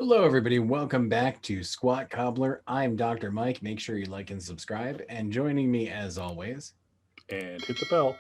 Hello, everybody. Welcome back to Squat Cobbler. I'm Dr. Mike. Make sure you like and subscribe. And joining me, as always, And hit the bell.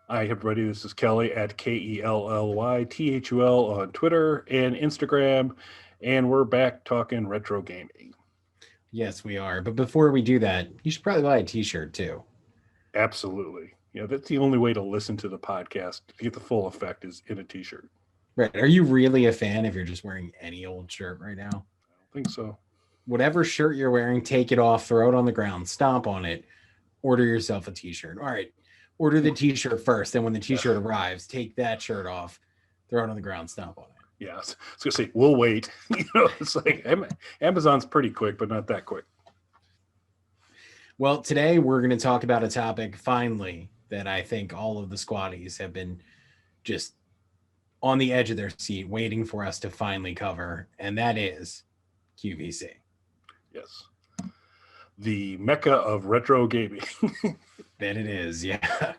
Hi, everybody. This is Kelly at KELLYTHUL on Twitter and Instagram. And we're back talking retro gaming. yes, we are. But before we do that, you should probably buy a t-shirt too. Absolutely. That's the only way to listen to the podcast to get the full effect is in a t shirt. Right. Are you really a fan if you're just wearing any old shirt right now? I don't think so. Whatever shirt you're wearing, take it off, throw it on the ground, stomp on it, order yourself a t-shirt. All right. Order the t-shirt first. Then when the Yeah. t-shirt arrives, take that shirt off, throw it on the ground, stomp on it. Yeah. I was going to say, we'll wait. It's like Amazon's pretty quick, but not that quick. Well, today we're going to talk about a topic finally that I think all of the squatties have been just on the edge of their seat waiting for us to finally cover, and that is QVC. Yes. The mecca of retro gaming. That it is, yeah.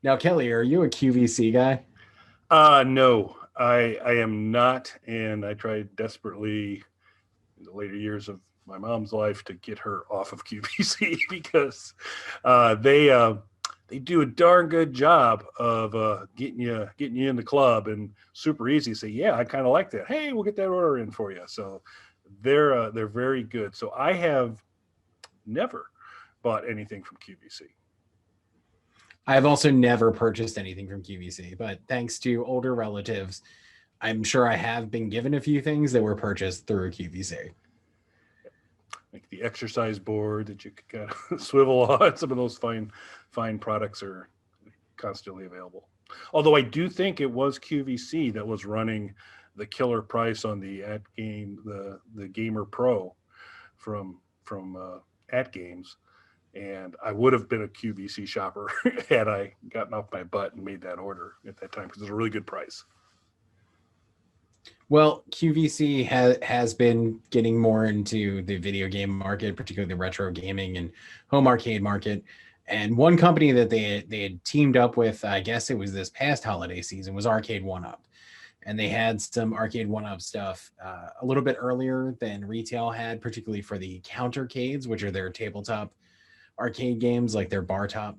Now, Kelly, are you a QVC guy? No, I am not, and I tried desperately in the later years of my mom's life to get her off of QVC because they do a darn good job of getting you in the club and super easy. Say, yeah, I kind of like that. Hey, we'll get that order in for you. So they're very good. So I have never bought anything from QVC. I've also never purchased anything from QVC, but thanks to older relatives, I'm sure I have been given a few things that were purchased through QVC. Like the exercise board that you could kind of swivel on. Some of those fine products are constantly available. Although I do think it was QVC that was running the killer price on the the Gamer Pro from at Games, and I would have been a QVC shopper had I gotten off my butt and made that order at that time because it's a really good price. Well, QVC has been getting more into the video game market, particularly the retro gaming and home arcade market. And one company that they had teamed up with, I guess it was this past holiday season, was Arcade1Up. And they had some Arcade1Up stuff a little bit earlier than retail had, particularly for the countercades, which are their tabletop arcade games, like their bar top,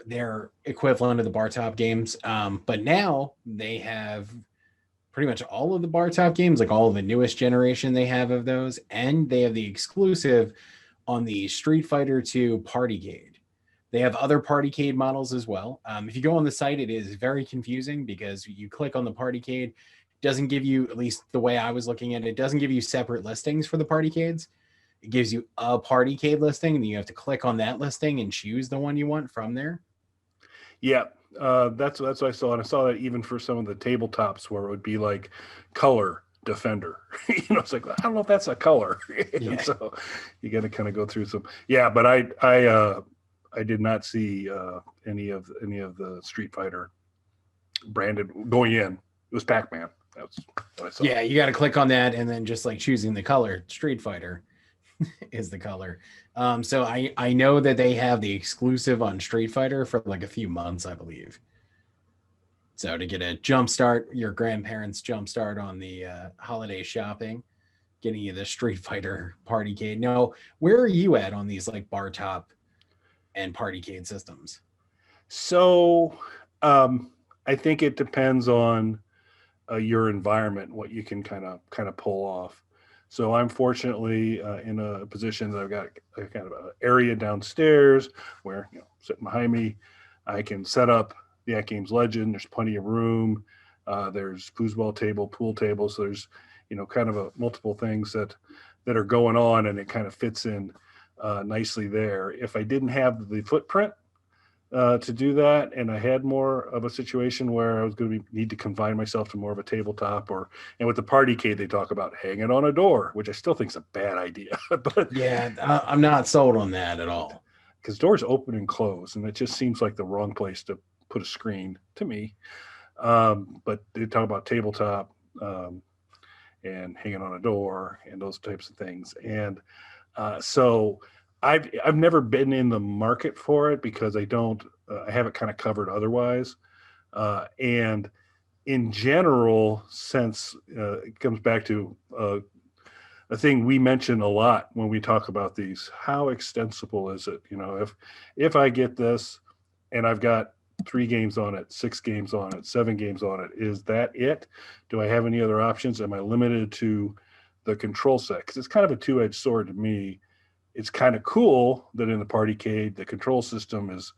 their equivalent of the bar top games. But now they have pretty much all of the bar top games, like all of the newest generation they have of those, and they have the exclusive on the Street Fighter 2 PartyCade. They have other PartyCade models as well. If you go on the site, it is very confusing because you click on the PartyCade, doesn't give you, at least the way I was looking at it, doesn't give you separate listings for the PartyCades. It gives you a PartyCade listing, and you have to click on that listing and choose the one you want from there. Yeah, that's what I saw, and I saw that even for some of the tabletops where it would be like color defender. It's like I don't know if that's a color, and so you got to kind of go through some. Yeah, but I did not see any of the Street Fighter branded going in. It was Pac-Man. That's what I saw. Yeah, you got to click on that, and then just like choosing the color, Street Fighter is the color. So I know that they have the exclusive on Street Fighter for like a few months, I believe. So to get a jump start, your grandparents' jump start on the holiday shopping, getting you the Street Fighter PartyCade. Now, where are you at on these like bar top and PartyCade systems? So I think it depends on your environment, what you can kind of pull off. So I'm fortunately in a position that I've got a kind of an area downstairs where, sitting behind me, I can set up the At Games Legend. There's plenty of room. There's foosball table, pool table. So there's, kind of multiple things that are going on, and it kind of fits in nicely there. If I didn't have the footprint to do that, and I had more of a situation where I was going to need to confine myself to more of a tabletop, and with the PartyCade, they talk about hanging on a door, which I still think is a bad idea. But yeah, I'm not sold on that at all, because doors open and close, and it just seems like the wrong place to put a screen to me. But they talk about tabletop and hanging on a door and those types of things, and so I've never been in the market for it because I don't I have it kind of covered otherwise, and in general, since it comes back to a thing we mention a lot when we talk about these, how extensible is it? You know, if I get this and I've got 3 games on it, 6 games on it, 7 games on it, is that it? Do I have any other options? Am I limited to the control set? Because it's kind of a two-edged sword to me. It's kind of cool that in the PartyCade, the control system is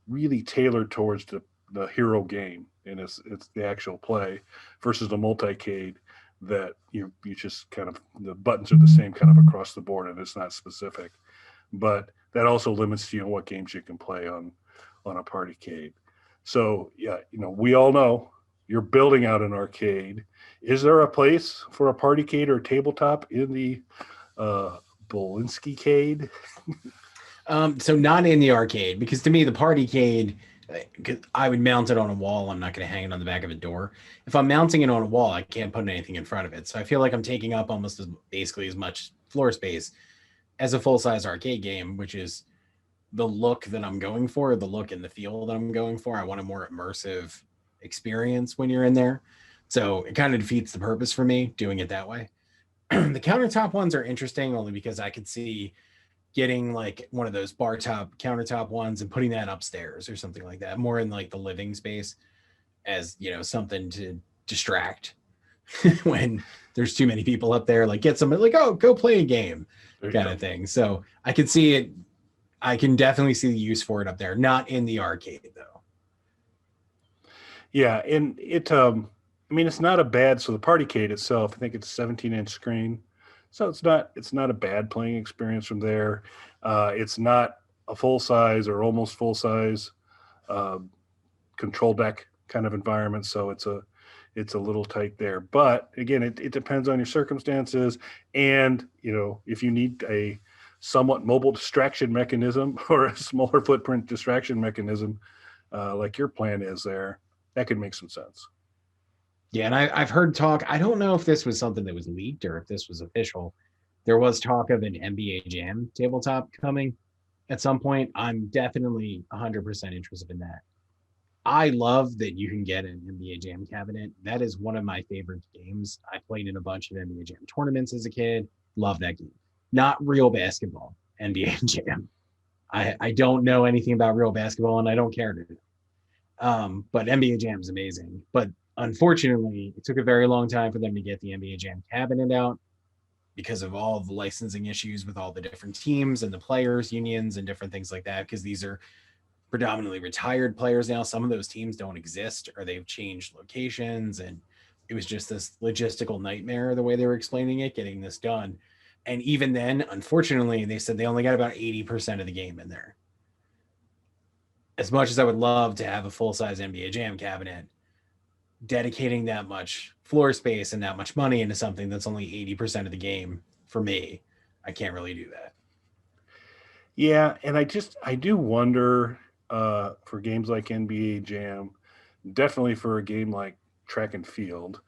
really tailored towards the hero game, and it's the actual play, versus the multi-cade that you just kind of, the buttons are the same kind of across the board and it's not specific. But that also limits you on what games you can play on a PartyCade. So yeah, you know, we all know you're building out an arcade. Is there a place for a PartyCade or tabletop in the Bolinsky-cade? So not in the arcade, because to me the PartyCade, because I would mount it on a wall. I'm not going to hang it on the back of a door. If I'm mounting it on a wall, I can't put anything in front of it. So I feel like I'm taking up almost basically as much floor space as a full-size arcade game, which is the look that I'm going for, the look and the feel that I'm going for. I want a more immersive experience when you're in there. So it kind of defeats the purpose for me doing it that way. The countertop ones are interesting only because I could see getting like one of those bar top countertop ones and putting that upstairs or something like that, more in like the living space, as you know, something to distract when there's too many people up there, like get somebody like, oh, go play a game kind of thing. So I can see it. I can definitely see the use for it up there, not in the arcade though. Yeah. And it, I mean, it's not a bad, so the PartyCade itself, I think it's a 17-inch screen. So it's not a bad playing experience from there. It's not a full size or almost full size control deck kind of environment. So it's a little tight there. But again, it depends on your circumstances. And, you know, if you need a somewhat mobile distraction mechanism or a smaller footprint distraction mechanism, like your plan is there, that could make some sense. Yeah, and I've heard talk. I don't know if this was something that was leaked or if this was official. There was talk of an NBA Jam tabletop coming at some point. I'm definitely 100% interested in that. I love that you can get an NBA Jam cabinet. That is one of my favorite games. I played in a bunch of NBA Jam tournaments as a kid. Love that game. Not real basketball, NBA Jam. I don't know anything about real basketball and I don't care to. But NBA Jam is amazing. But unfortunately, it took a very long time for them to get the NBA Jam cabinet out because of all of the licensing issues with all the different teams and the players unions and different things like that, because these are predominantly retired players now. Some of those teams don't exist or they've changed locations, and it was just this logistical nightmare the way they were explaining it, getting this done. And even then, unfortunately, they said they only got about 80% of the game in there. As much as I would love to have a full-size NBA Jam cabinet, dedicating that much floor space and that much money into something that's only 80% of the game, for me, I can't really do that. Yeah, and I do wonder for games like NBA Jam, definitely for a game like Track and Field,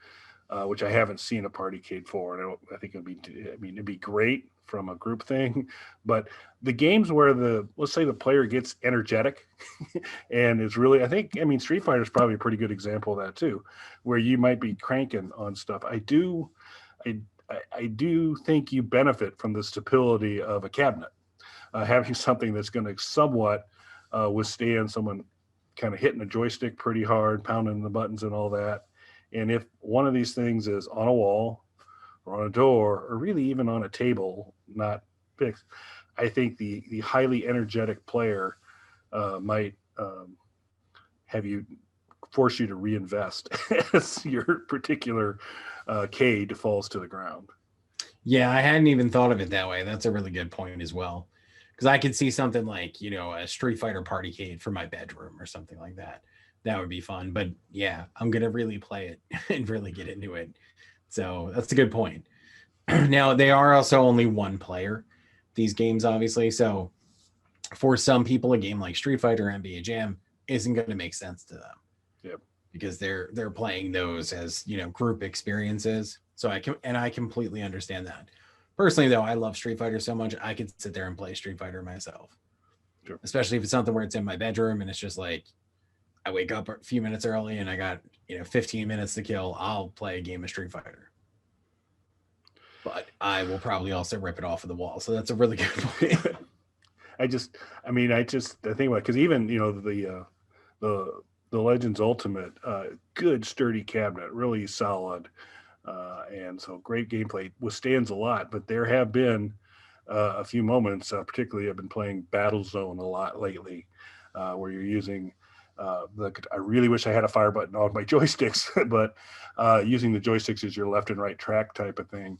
which I haven't seen a PartyCade for, and I think it'd be great from a group thing, but the games where let's say the player gets energetic and is really, I mean, Street Fighter is probably a pretty good example of that too, where you might be cranking on stuff. I do think you benefit from the stability of a cabinet, having something that's going to somewhat withstand someone kind of hitting a joystick pretty hard, pounding the buttons and all that. And if one of these things is on a wall or on a door, or really even on a table, not fixed, I think the highly energetic player might force you to reinvest as your particular cade falls to the ground. Yeah, I hadn't even thought of it that way. That's a really good point as well. Because I could see something like, you know, a Street Fighter PartyCade for my bedroom or something like that. That would be fun. But yeah, I'm going to really play it and really get into it. So that's a good point. Now, they are also only one player, these games, obviously. So for some people, a game like Street Fighter or NBA Jam isn't going to make sense to them. Yep. Because they're playing those as, you know, group experiences. So I completely understand that. Personally, though, I love Street Fighter so much, I could sit there and play Street Fighter myself. Sure. Especially if it's something where it's in my bedroom and it's just like, I wake up a few minutes early and I got 15 minutes to kill, I'll play a game of Street Fighter. But I will probably also rip it off of the wall. So that's a really good point. I think about, because even the Legends Ultimate, good sturdy cabinet, really solid, and so great gameplay, withstands a lot. But there have been a few moments, particularly I've been playing Battlezone a lot lately, where you're using I really wish I had a fire button on my joysticks, but using the joysticks as your left and right track type of thing.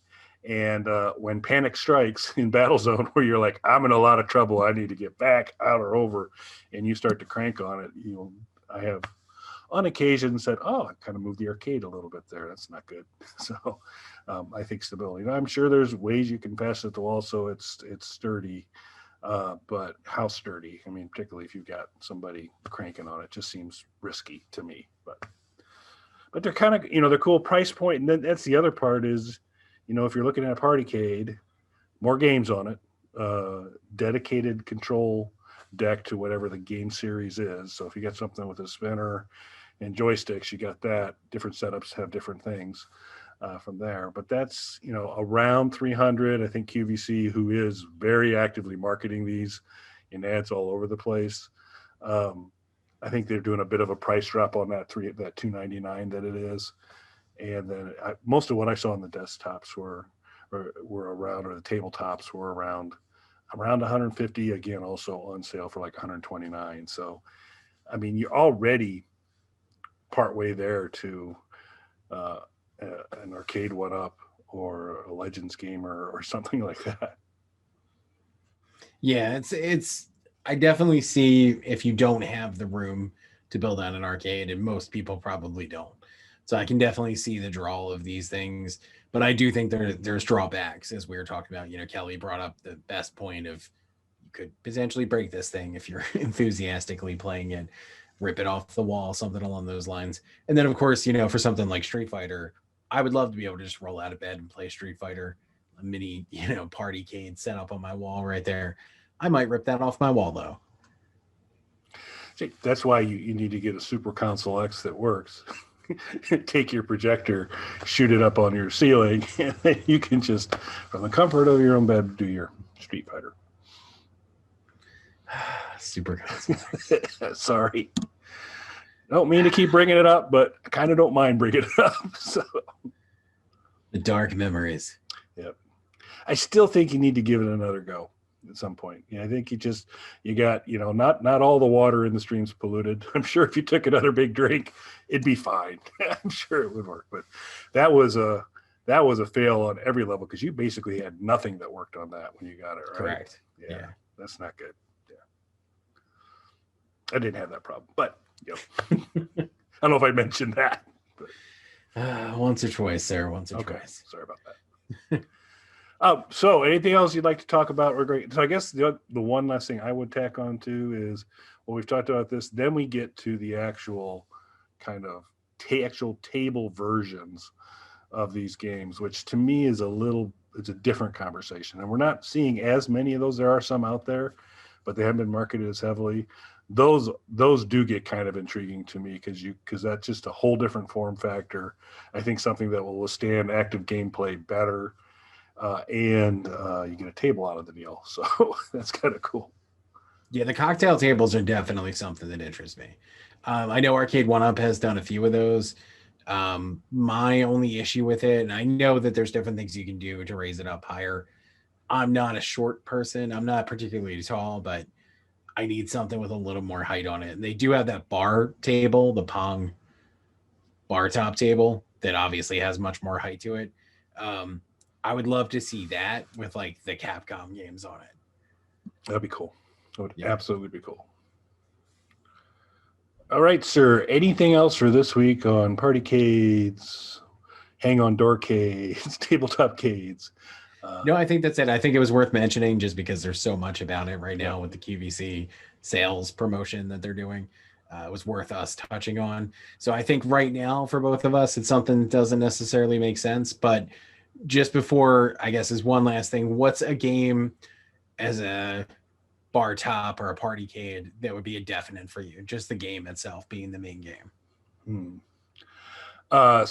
And when panic strikes in Battlezone, where you're like, I'm in a lot of trouble, I need to get back, out, or over, and you start to crank on it, I have on occasion said, oh, I kind of moved the arcade a little bit there. That's not good. So I think stability. I'm sure there's ways you can pass it the wall so it's sturdy, but how sturdy? I mean, particularly if you've got somebody cranking on it, just seems risky to me. But they're kind of, they're cool price point. And then that's the other part is, if you're looking at a PartyCade, more games on it, dedicated control deck to whatever the game series is. So if you got something with a spinner and joysticks, you got that. Different setups have different things from there. But that's, around 300. I think QVC, who is very actively marketing these in ads all over the place, I think they're doing a bit of a price drop on that $299 that it is. And then most of what I saw on the desktops were around, or the tabletops were around 150. Again, also on sale for like 129. So, I mean, you're already partway there to an Arcade1Up or a Legends Gamer or something like that. Yeah, it's. I definitely see if you don't have the room to build out an arcade, and most people probably don't. So I can definitely see the draw of these things, but I do think there's drawbacks, as we were talking about. Kelly brought up the best point of you could potentially break this thing if you're enthusiastically playing it, rip it off the wall, something along those lines. And then, of course, for something like Street Fighter, I would love to be able to just roll out of bed and play Street Fighter, a mini, PartyCade set up on my wall right there. I might rip that off my wall, though. See, that's why you need to get a Super Console X that works. Take your projector, shoot it up on your ceiling, and then you can just, from the comfort of your own bed, do your Street Fighter. Super Console. Sorry. Don't mean to keep bringing it up, but I kind of don't mind bringing it up. So the dark memories. Yep. I still think you need to give it another go at some point. I think you got, not all the water in the stream's polluted. I'm sure if you took another big drink, it'd be fine. I'm sure it would work, but that was a fail on every level, because you basically had nothing that worked on that when you got it, right? Correct. Yeah. That's not good. Yeah. I didn't have that problem, but I don't know if I mentioned that. But. Once or twice, sir. Once or twice. Sorry about that. So anything else you'd like to talk about? So I guess the one last thing I would tack on to is, well, we've talked about this, then we get to the actual kind of actual table versions of these games, which to me is it's a different conversation. And we're not seeing as many of those. There are some out there, but they haven't been marketed as heavily. Those do get kind of intriguing to me, because that's just a whole different form factor. I think something that will withstand active gameplay better. And you get a table out of the deal. So that's kind of cool. Yeah, the cocktail tables are definitely something that interests me. I know Arcade1Up has done a few of those. My only issue with it, and I know that there's different things you can do to raise it up higher. I'm not a short person. I'm not particularly tall, but I need something with a little more height on it. And they do have that bar table, the Pong bar top table, that obviously has much more height to it. I would love to see that with like the Capcom games on it. That'd be cool. That would absolutely be cool. All right, sir. Anything else for this week on PartyCades, Hang on Doorcades, Tabletop Cades? No, I think that's it. I think it was worth mentioning just because there's so much about it right now with the QVC sales promotion that they're doing. It was worth us touching on. So I think right now for both of us, it's something that doesn't necessarily make sense, but just before, I guess, is one last thing. What's a game as a bar top or a PartyCade that would be a definite for you, just the game itself being the main game? I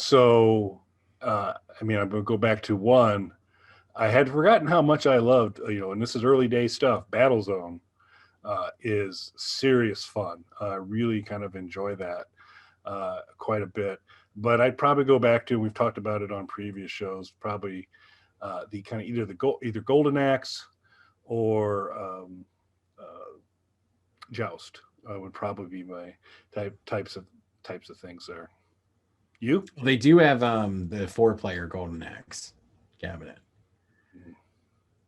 mean, I'm going to go back to one. I had forgotten how much I loved, and this is early day stuff. Battlezone is serious fun. I really kind of enjoy that quite a bit. But I'd probably go back to, we've talked about it on previous shows, probably the kind of either Golden Axe or Joust would probably be my types of things there. You? They do have the 4-player Golden Axe cabinet.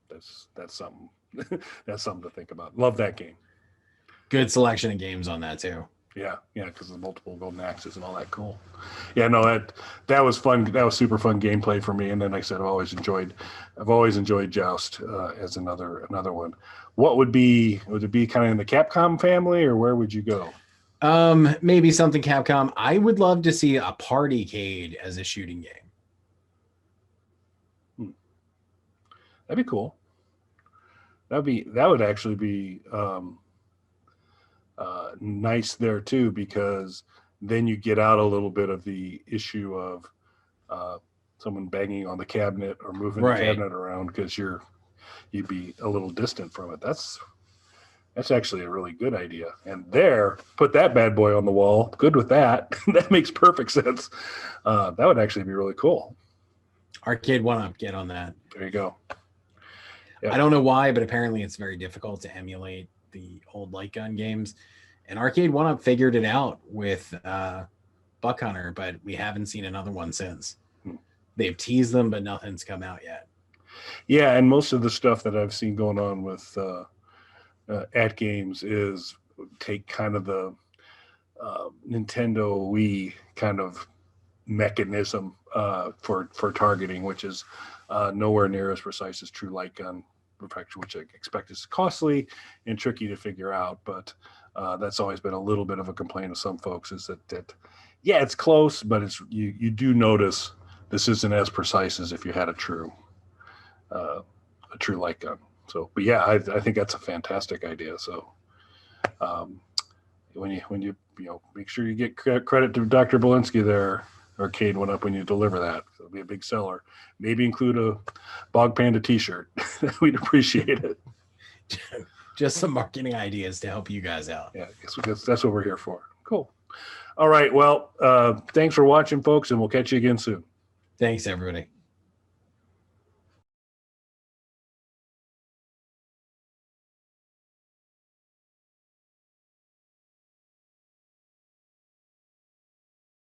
That's something. That's something to think about. Love that game. Good selection of games on that too. Yeah, because of multiple Golden Axes and all that. Cool. Yeah, no, that was fun. That was super fun gameplay for me. And then, like I said, I've always enjoyed Joust as another one. Would it be kind of in the Capcom family, or where would you go? Maybe something Capcom. I would love to see a PartyCade as a shooting game. That'd be cool. That would actually be nice there too, because then you get out a little bit of the issue of someone banging on the cabinet or moving the cabinet around, because you'd be a little distant from it. That's actually a really good idea. And put that bad boy on the wall. Good with that. That makes perfect sense. That would actually be really cool. Arcade1Up, get on that. There you go. Yep. I don't know why, but apparently it's very difficult to emulate the old light gun games. And Arcade1Up figured it out with Buck Hunter, but we haven't seen another one since. They've teased them, but nothing's come out yet. Yeah, and most of the stuff that I've seen going on with at games is take kind of the Nintendo Wii kind of mechanism for targeting, which is nowhere near as precise as true light gun perfection, which I expect is costly and tricky to figure out. But that's always been a little bit of a complaint of some folks, is that yeah, it's close, but it's you do notice this isn't as precise as if you had a true light gun. So, but yeah, I think that's a fantastic idea. So, when you make sure you get credit to Dr. Belinsky there, Arcade1Up, when you deliver that. It'll be a big seller. Maybe include a Bog Panda T-shirt. We'd appreciate it. Just some marketing ideas to help you guys out. Yeah, that's what we're here for. Cool. All right. Well, thanks for watching, folks, and we'll catch you again soon. Thanks, everybody.